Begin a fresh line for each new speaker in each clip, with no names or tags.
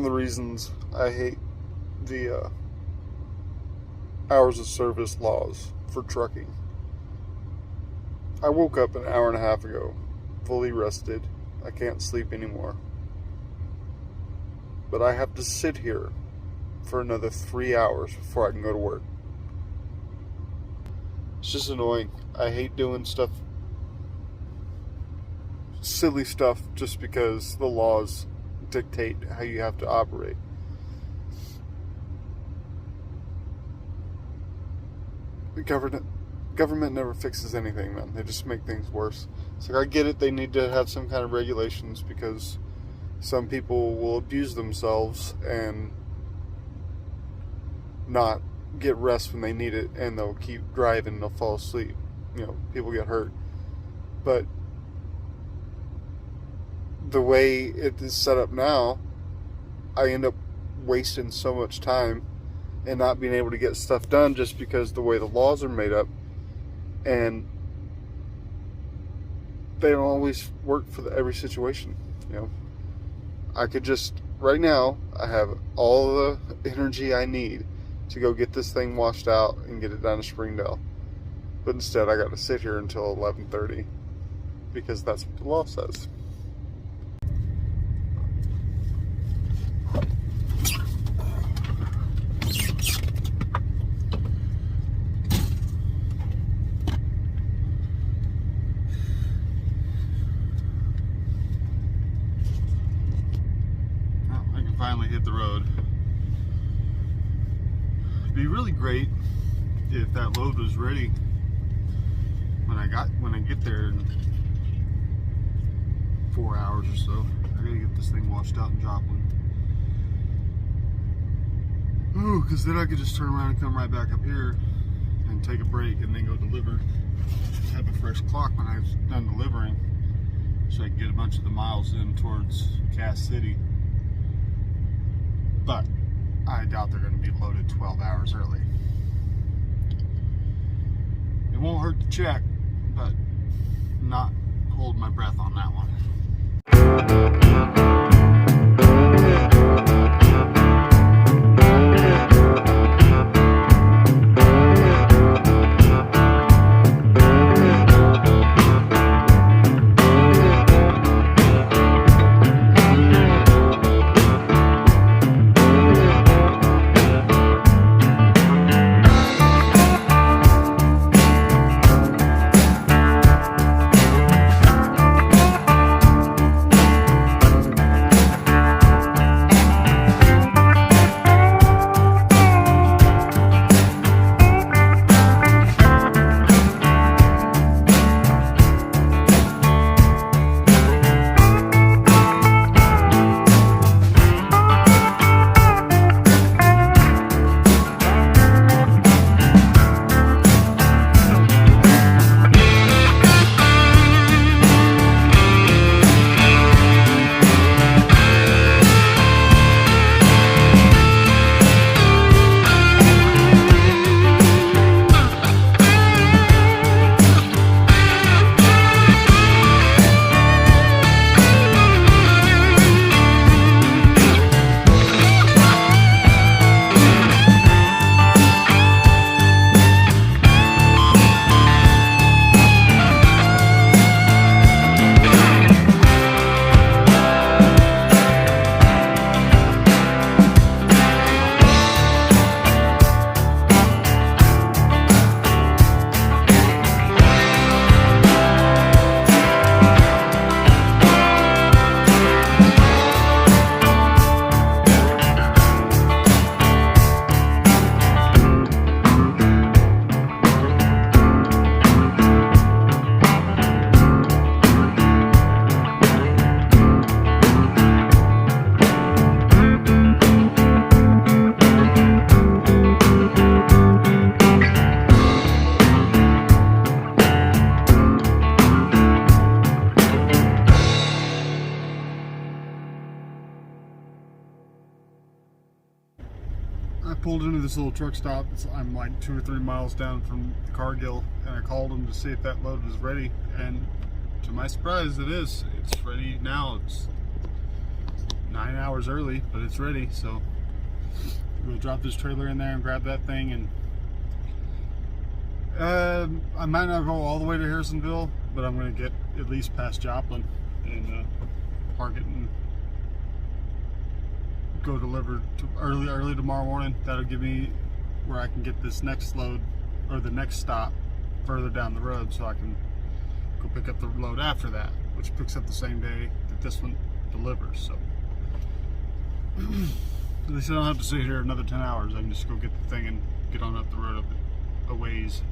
of the reasons I hate the hours of service laws for trucking. I woke up an hour and a half ago, fully rested. I can't sleep anymore. But I have to sit here for another 3 hours before I can go to work. It's just annoying. I hate doing stuff, silly stuff, just because the laws dictate how you have to operate. The government never fixes anything, man. They just make things worse. It's like, I get it, they need to have some kind of regulations because some people will abuse themselves and not get rest when they need it, and they'll keep driving and they'll fall asleep. You know, people get hurt. But the way it is set up now, I end up wasting so much time and not being able to get stuff done just because the way the laws are made up, and they don't always work for every situation. You know, I could just, right now, I have all the energy I need to go get this thing washed out and get it down to Springdale. But instead, I got to sit here until 11:30 because that's what the law says. Well, I can finally hit the road. It'd be really great if that load was ready when I get there in 4 hours or so. I gotta get this thing washed out in Joplin. Ooh, because then I could just turn around and come right back up here and take a break and then go deliver. Have a fresh clock when I was done delivering, so I can get a bunch of the miles in towards Cass City. But I doubt they're going to be loaded 12 hours early. It won't hurt to check, but not hold my breath on that one. I pulled into this little truck stop. I'm like 2 or 3 miles down from Cargill, and I called them to see if that load was ready, and to my surprise it is. It's ready now. It's
9 hours early, but it's ready. So we'll drop this trailer in there and grab that thing. And I might not go all the way to Harrisonville, but I'm going to get at least past Joplin and park it and go deliver to early tomorrow morning. That'll give me where I can get this next load or the next stop further down the road, so I can go pick up the load after that, which picks up the same day that this one delivers. So at least I don't have to sit here another 10 hours. I can just go get the thing and get on up the road a ways.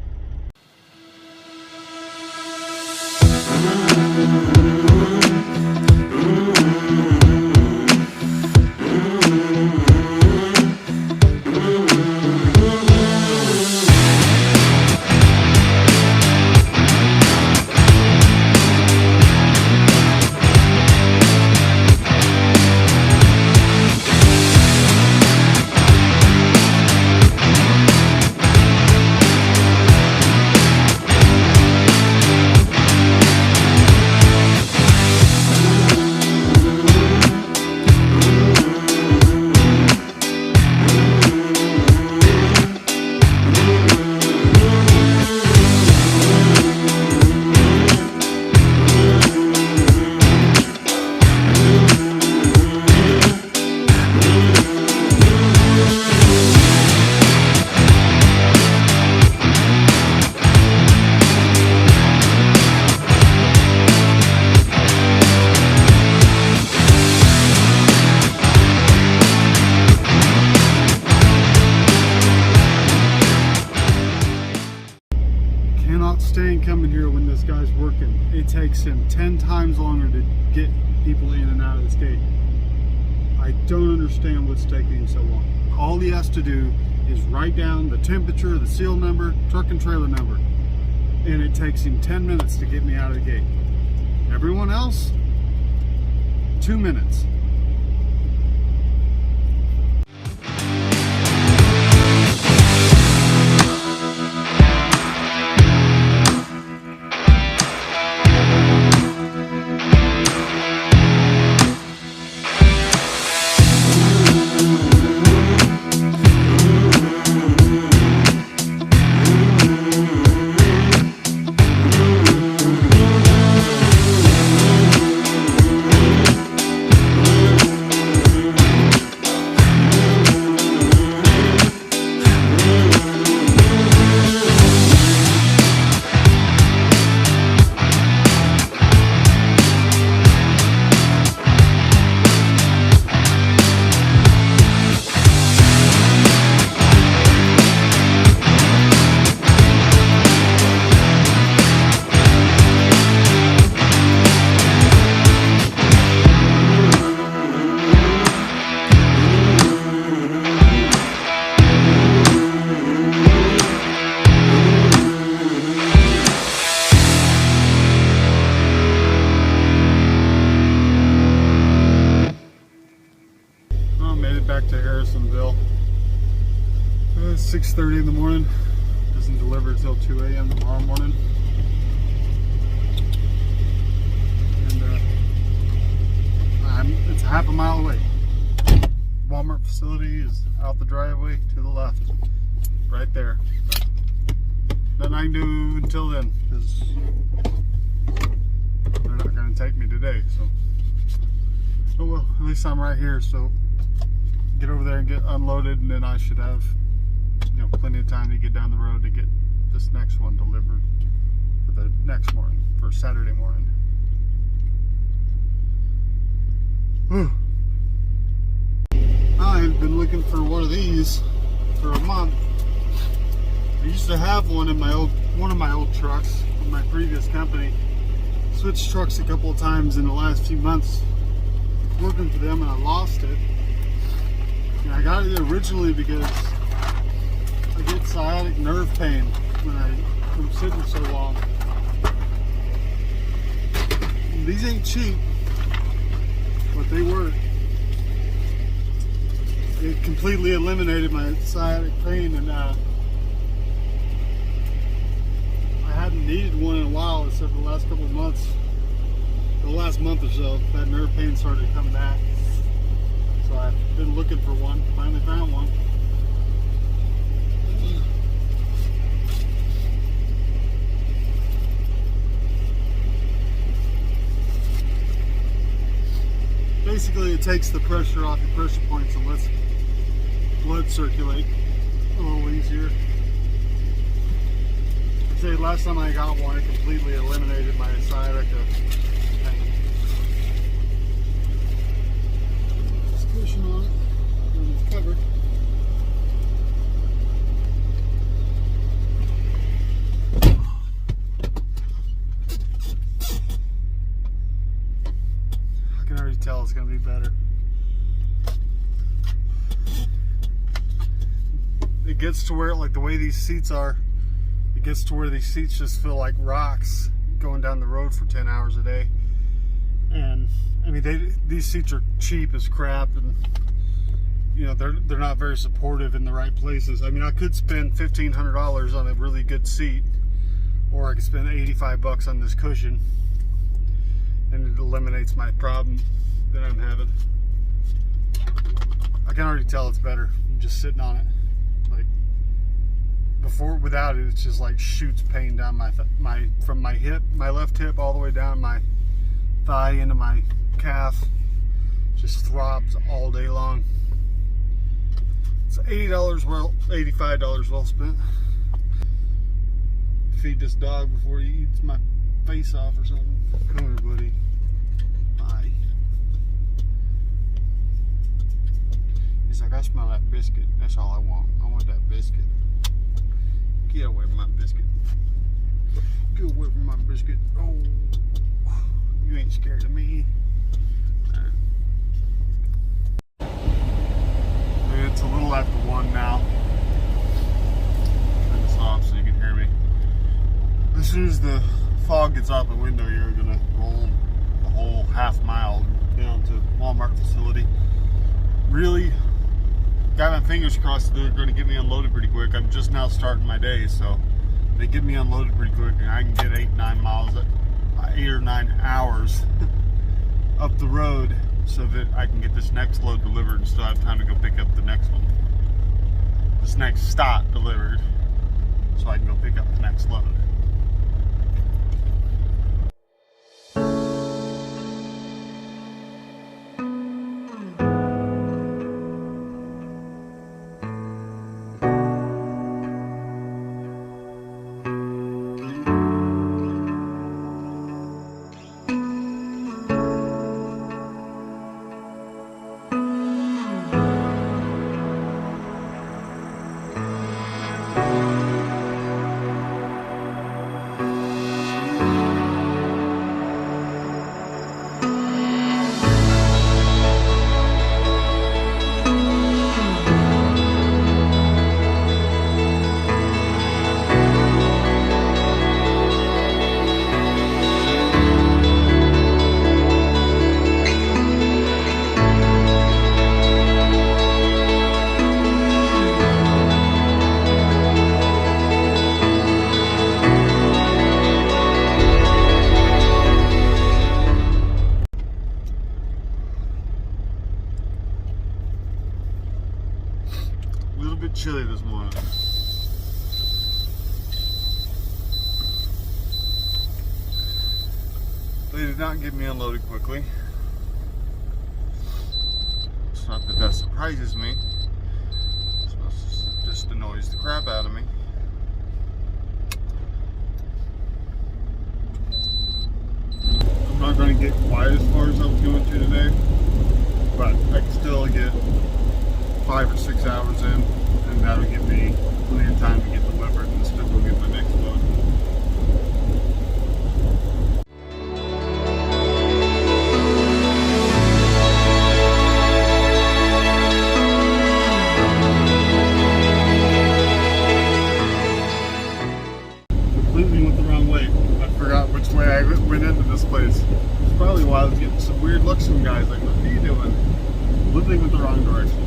Staying coming here when this guy's working. It takes him 10 times longer to get people in and out of this gate. I don't understand what's taking him so long. All he has to do is write down the temperature, the seal number, truck and trailer number, and it takes him 10 minutes to get me out of the gate. Everyone else, 2 minutes. Back to Harrisonville. It's 6:30 in the morning. Doesn't deliver until 2 a.m. tomorrow morning. And it's a half a mile away. Walmart facility is out the driveway to the left, right there. But nothing I can do until then, because they're not going to take me today. So, oh well, at least I'm right here. So. Get over there and get unloaded, and then I should have, plenty of time to get down the road to get this next one delivered for the next morning, for Saturday morning. Whew. I've been looking for one of these for a month. I used to have one in one of my old trucks in my previous company. Switched trucks a couple of times in the last few months working for them, and I lost it. I got it originally because I get sciatic nerve pain when I'm sitting so long. And these ain't cheap, but they work. It completely eliminated my sciatic pain, and I hadn't needed one in a while except for the last couple of months. The last month or so, that nerve pain started coming back. So I've been looking for one. Finally found one. Basically, it takes the pressure off your pressure points and lets blood circulate a little easier. I'd say last time I got one, it completely eliminated my sciatica pain. Just cushion on it, and it's covered. I can already tell it's going to be better. It gets to where, like the way these seats are, it gets to where these seats just feel like rocks going down the road for 10 hours a day. And I mean, these seats are cheap as crap, and you know, they're not very supportive in the right places. I mean, I could spend $1,500 on a really good seat, or I could spend 85 bucks on this cushion, and it eliminates my problem that I'm having. I can already tell it's better than just sitting on it. Like before, without it, it's just like shoots pain down from my hip, my left hip, all the way down my thigh into my calf. Just throbs all day long. It's $85 well spent. Feed this dog before he eats my face off or something. Come here, buddy. Hi. He's like, I smell that biscuit. That's all I want. I want that biscuit. Get away from my biscuit. Get away from my biscuit. Oh, you ain't scared of me. It's a little after 1 now. Turn this off so you can hear me. As soon as the fog gets out the window, you're gonna roll the whole half mile down to Walmart facility. Really got my fingers crossed they're gonna get me unloaded pretty quick. I'm just now starting my day, so they get me unloaded pretty quick and I can get 8 or 9 hours up the road so that I can get this next load delivered and still have time to go pick up the next one. This next stop delivered, so I can go pick up the next load. Chilly this morning. They did not get me unloaded quickly. It's not that that surprises me. It just annoys the crap out of me. I'm not going to get quite as far as I was going to today, but I can still get 5 or 6 hours in. And that'll give me plenty of time to get delivered and still go get my next load. Completely went the wrong way. I forgot which way I went into this place. It's probably why I was getting some weird looks from guys like, what are you doing? Completely went the wrong direction.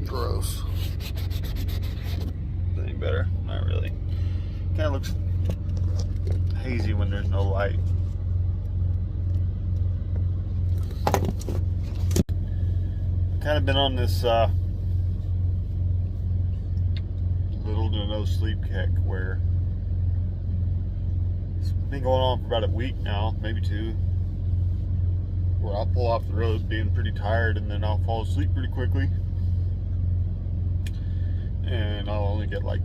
Gross. Any better? Not really. Kind of looks hazy when there's no light. Kind of been on this little to no sleep kick where it's been going on for about a week now, maybe 2, where I'll pull off the road being pretty tired and then I'll fall asleep pretty quickly, and I'll only get like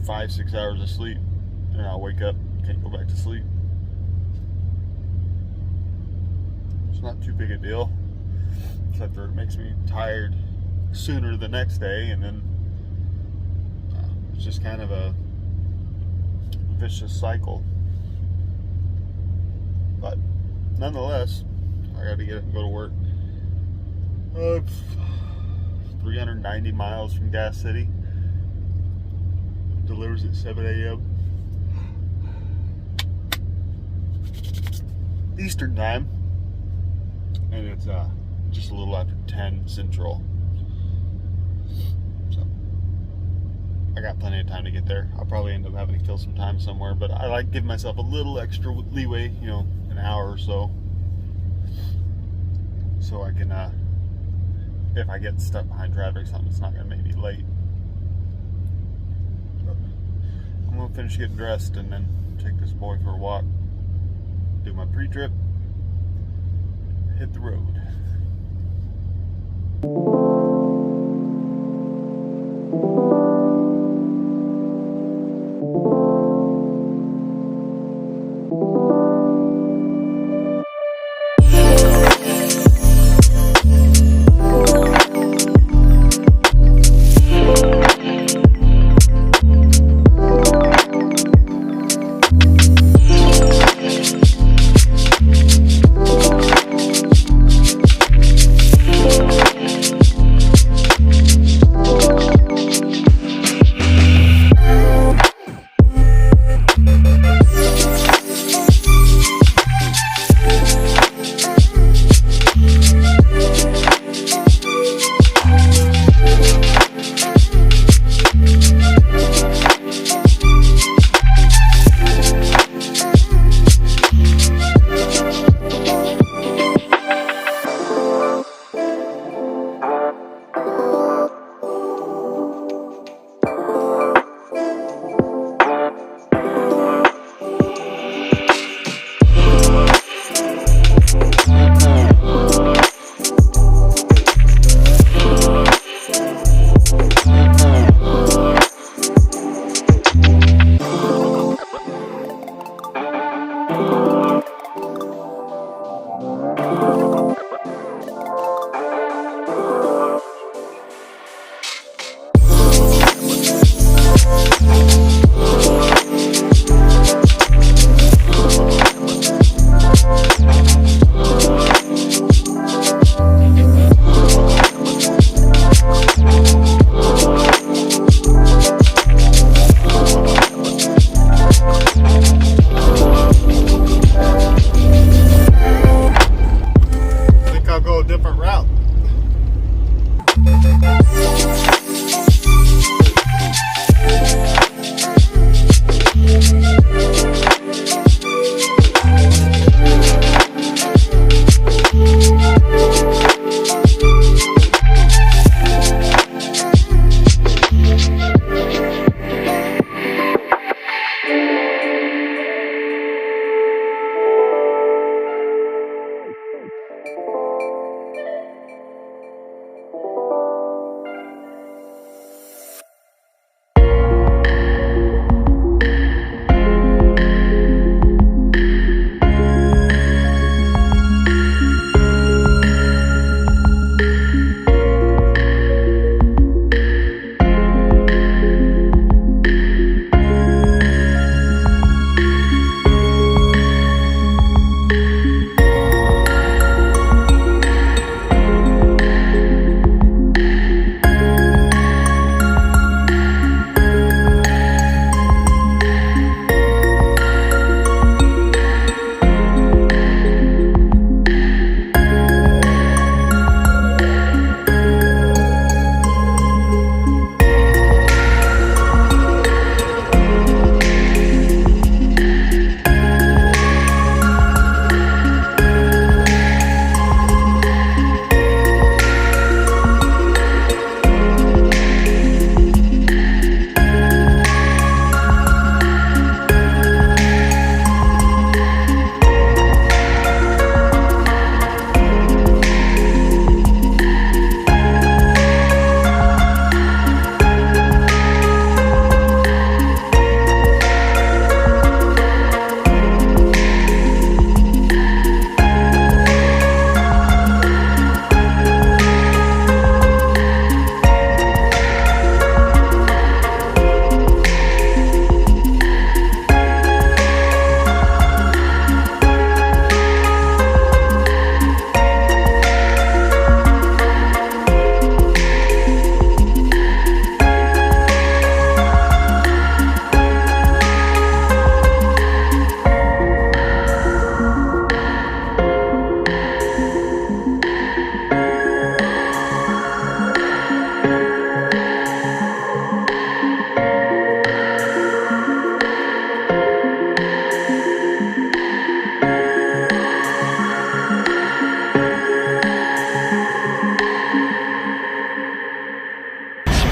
5-6 hours of sleep, and I'll wake up, can't go back to sleep. It's not too big a deal, except for it makes me tired sooner the next day, and then it's just kind of a vicious cycle. But nonetheless, I got to get up and go to work. 390 miles from Gas City. Delivers at 7 a.m. Eastern time, and it's just a little after 10 Central. So I got plenty of time to get there. I'll probably end up having to kill some time somewhere, but I like giving myself a little extra leeway, you know, an hour or so, so I can, if I get stuck behind traffic or something, it's not going to make me late. But I'm going to finish getting dressed and then take this boy for a walk, do my pre-trip, hit the road.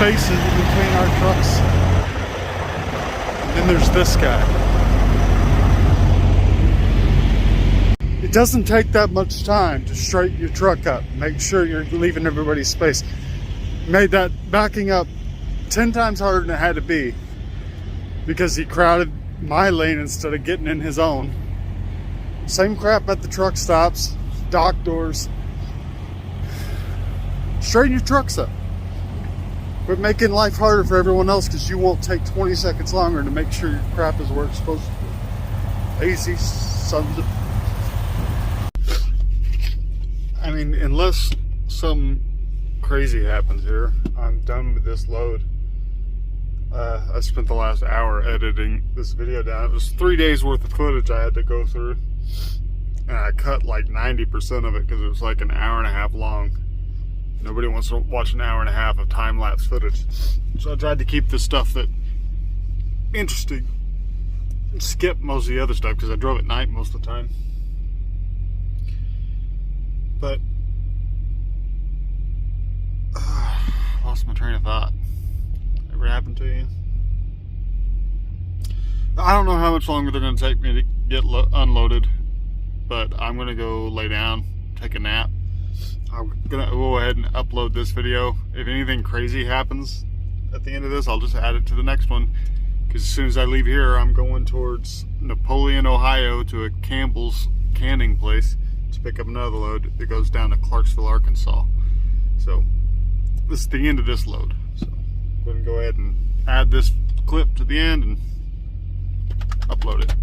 space in between our trucks. And then there's this guy. It doesn't take that much time to straighten your truck up. Make sure you're leaving everybody space. Made that backing up 10 times harder than it had to be because he crowded my lane instead of getting in his own. Same crap at the truck stops, dock doors. Straighten your trucks up. Quit making life harder for everyone else because you won't take 20 seconds longer to make sure your crap is where it's supposed to be. Lazy sons of... I mean, unless something crazy happens here, I'm done with this load. I spent the last hour editing this video down. It was 3 days worth of footage I had to go through. And I cut like 90% of it because it was like an hour and a half long. Nobody wants to watch an hour and a half of time-lapse footage. So I tried to keep the stuff that interesting. Skip most of the other stuff because I drove at night most of the time. But lost my train of thought. Ever happened to you? I don't know how much longer they're going to take me to get unloaded, but I'm going to go lay down, take a nap. I'm going to go ahead and upload this video. If anything crazy happens at the end of this, I'll just add it to the next one. Because as soon as I leave here, I'm going towards Napoleon, Ohio to a Campbell's canning place to pick up another load that goes down to Clarksville, Arkansas. So this is the end of this load. So I'm going to go ahead and add this clip to the end and upload it.